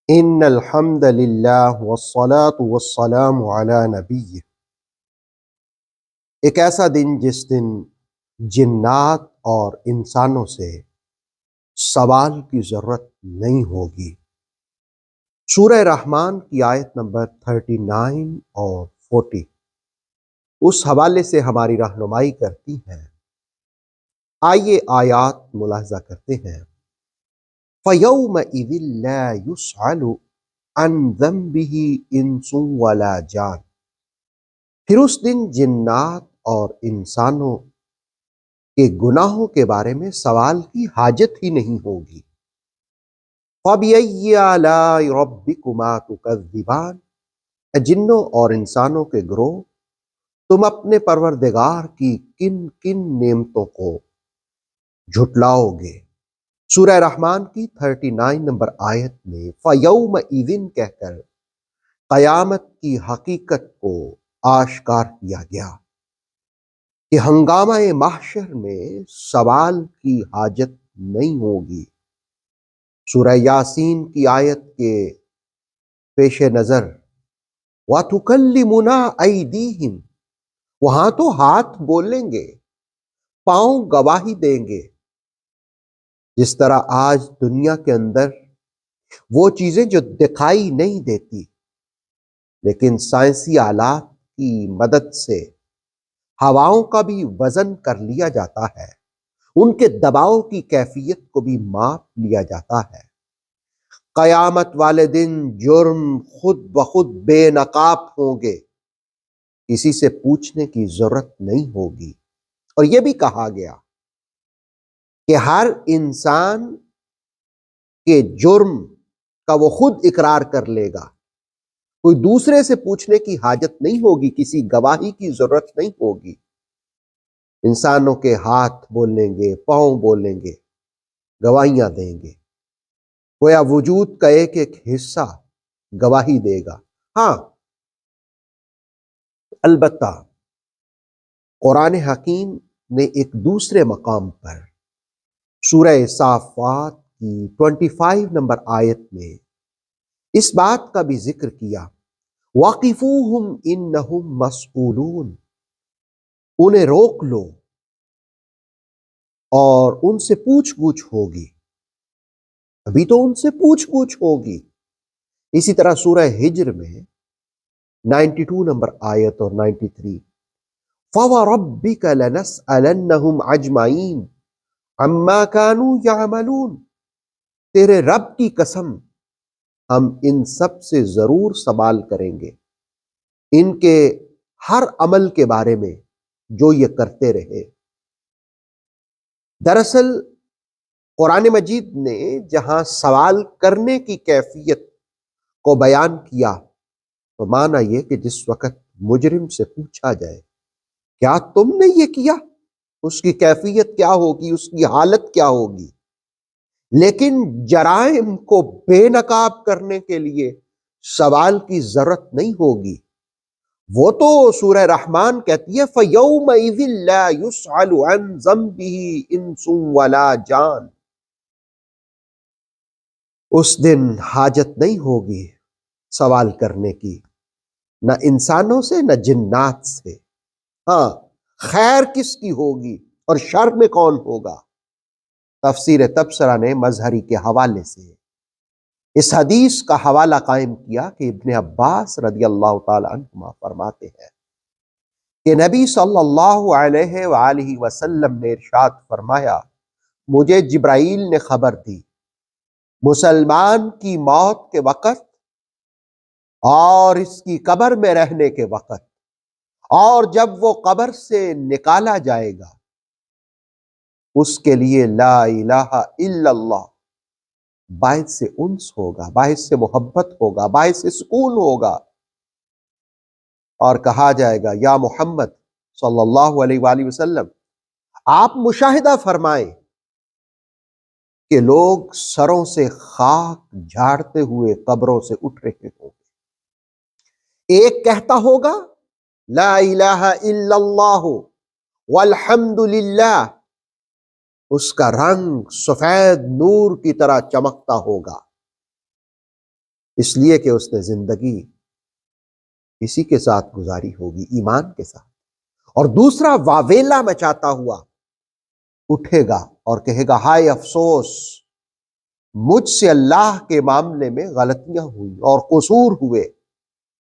ان الحمد للہ والصلاة والسلام علی نبی، ایک ایسا دن جس دن جنات اور انسانوں سے سوال کی ضرورت نہیں ہوگی۔ سورہ رحمان کی آیت نمبر 39 اور 40 اس حوالے سے ہماری رہنمائی کرتی ہیں۔ آئیے آیات ملاحظہ کرتے ہیں۔ فَيَوْمَئِذٍ لَا يُسْأَلُ عَنْ ذَنبِهِ إِنسٌ وَلَا جان، پھر اس دن جنات اور انسانوں کے گناہوں کے بارے میں سوال کی حاجت ہی نہیں ہوگی۔ فَبِأَيِّ آلَاءِ رَبِّكُمَا تُكَذِّبَانِ، اے جنوں اور انسانوں کے گروہ، تم اپنے پروردگار کی کن کن نعمتوں کو جھٹلاؤ گے۔ سورہ رحمان کی 39 نمبر آیت میں فَيَوْمَئِذٍ کہہ کر قیامت کی حقیقت کو آشکار کیا گیا کہ ہنگامہ محشر میں سوال کی حاجت نہیں ہوگی۔ سورہ یاسین کی آیت کے پیش نظر وَتُكَلِّمُنَا أَيْدِيهِمْ، وہاں تو ہاتھ بولیں گے، پاؤں گواہی دیں گے۔ جس طرح آج دنیا کے اندر وہ چیزیں جو دکھائی نہیں دیتی لیکن سائنسی آلات کی مدد سے ہواؤں کا بھی وزن کر لیا جاتا ہے، ان کے دباؤ کی کیفیت کو بھی ماپ لیا جاتا ہے۔ قیامت والے دن جرم خود بخود بے نقاب ہوں گے، کسی سے پوچھنے کی ضرورت نہیں ہوگی۔ اور یہ بھی کہا گیا کہ ہر انسان کے جرم کا وہ خود اقرار کر لے گا، کوئی دوسرے سے پوچھنے کی حاجت نہیں ہوگی، کسی گواہی کی ضرورت نہیں ہوگی۔ انسانوں کے ہاتھ بولیں گے، پاؤں بولیں گے، گواہیاں دیں گے، گویا وجود کا ایک ایک حصہ گواہی دے گا۔ ہاں، البتہ قرآن حکیم نے ایک دوسرے مقام پر سورہ صافات کی 25 نمبر آیت میں اس بات کا بھی ذکر کیا، وَقِفُوهُمْ إِنَّهُمْ مَسْئُولُونَ، انہیں روک لو اور ان سے پوچھ گچھ ہوگی، ابھی تو ان سے پوچھ گچھ ہوگی۔ اسی طرح سورہ ہجر میں 92 نمبر آیت اور 93، فَوَرَبِّكَ لَنَسْأَلَنَّهُمْ أَجْمَعِينَ عَمَّا كَانُوا يَعْمَلُونَ، تیرے رب کی قسم ہم ان سب سے ضرور سوال کریں گے، ان کے ہر عمل کے بارے میں جو یہ کرتے رہے۔ دراصل قرآن مجید نے جہاں سوال کرنے کی کیفیت کو بیان کیا تو مانا یہ کہ جس وقت مجرم سے پوچھا جائے کیا تم نے یہ کیا، اس کی کیفیت کیا ہوگی، اس کی حالت کیا ہوگی۔ لیکن جرائم کو بے نقاب کرنے کے لیے سوال کی ضرورت نہیں ہوگی۔ وہ تو سورہ رحمان کہتی ہے فَيَوْمَئِذٍ لَا يُسْأَلُ عَنْ ذَنبِهِ إِنسٌ وَلَا جان، اس دن حاجت نہیں ہوگی سوال کرنے کی، نہ انسانوں سے نہ جنات سے۔ ہاں، خیر کس کی ہوگی اور شر میں کون ہوگا؟ تفسیر تبصرہ نے مظہری کے حوالے سے اس حدیث کا حوالہ قائم کیا کہ ابن عباس رضی اللہ تعالی عنہما فرماتے ہیں کہ نبی صلی اللہ علیہ وآلہ وسلم نے ارشاد فرمایا، مجھے جبرائیل نے خبر دی مسلمان کی موت کے وقت اور اس کی قبر میں رہنے کے وقت، اور جب وہ قبر سے نکالا جائے گا، اس کے لیے لا الہ الا اللہ باعث سے انس ہوگا، باعث سے محبت ہوگا، باعث سے سکون ہوگا، اور کہا جائے گا یا محمد صلی اللہ علیہ وآلہ وسلم آپ مشاہدہ فرمائیں کہ لوگ سروں سے خاک جھاڑتے ہوئے قبروں سے اٹھ رہے ہوں گے، ایک کہتا ہوگا لا الہ الا اللہ والحمد للہ، اس کا رنگ سفید نور کی طرح چمکتا ہوگا، اس لیے کہ اس نے زندگی اسی کے ساتھ گزاری ہوگی، ایمان کے ساتھ۔ اور دوسرا واویلا مچاتا ہوا اٹھے گا اور کہے گا ہائے افسوس، مجھ سے اللہ کے معاملے میں غلطیاں ہوئی اور قصور ہوئے۔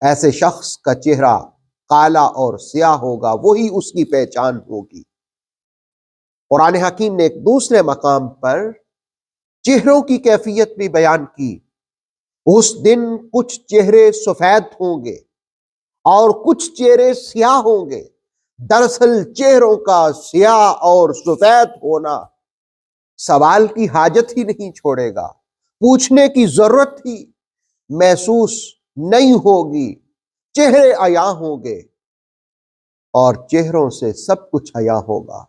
ایسے شخص کا چہرہ کالا اور سیاہ ہوگا، وہی اس کی پہچان ہوگی۔ قرآن حکیم نے ایک دوسرے مقام پر چہروں کی کیفیت بھی بیان کی۔ اس دن کچھ چہرے سفید ہوں گے اور کچھ چہرے سیاہ ہوں گے۔ دراصل چہروں کا سیاہ اور سفید ہونا سوال کی حاجت ہی نہیں چھوڑے گا، پوچھنے کی ضرورت ہی محسوس نہیں ہوگی۔ چہرے عیاں ہوں گے اور چہروں سے سب کچھ عیاں ہوگا۔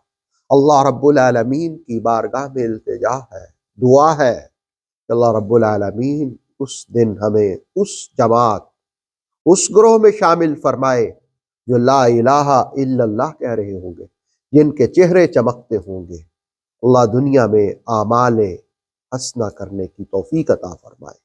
اللہ رب العالمین کی بارگاہ میں التجا ہے، دعا ہے کہ اللہ رب العالمین اس دن ہمیں اس جماعت، اس گروہ میں شامل فرمائے جو لا الہ الا اللہ کہہ رہے ہوں گے، جن کے چہرے چمکتے ہوں گے۔ اللہ دنیا میں اعمال حسنہ کرنے کی توفیق عطا فرمائے۔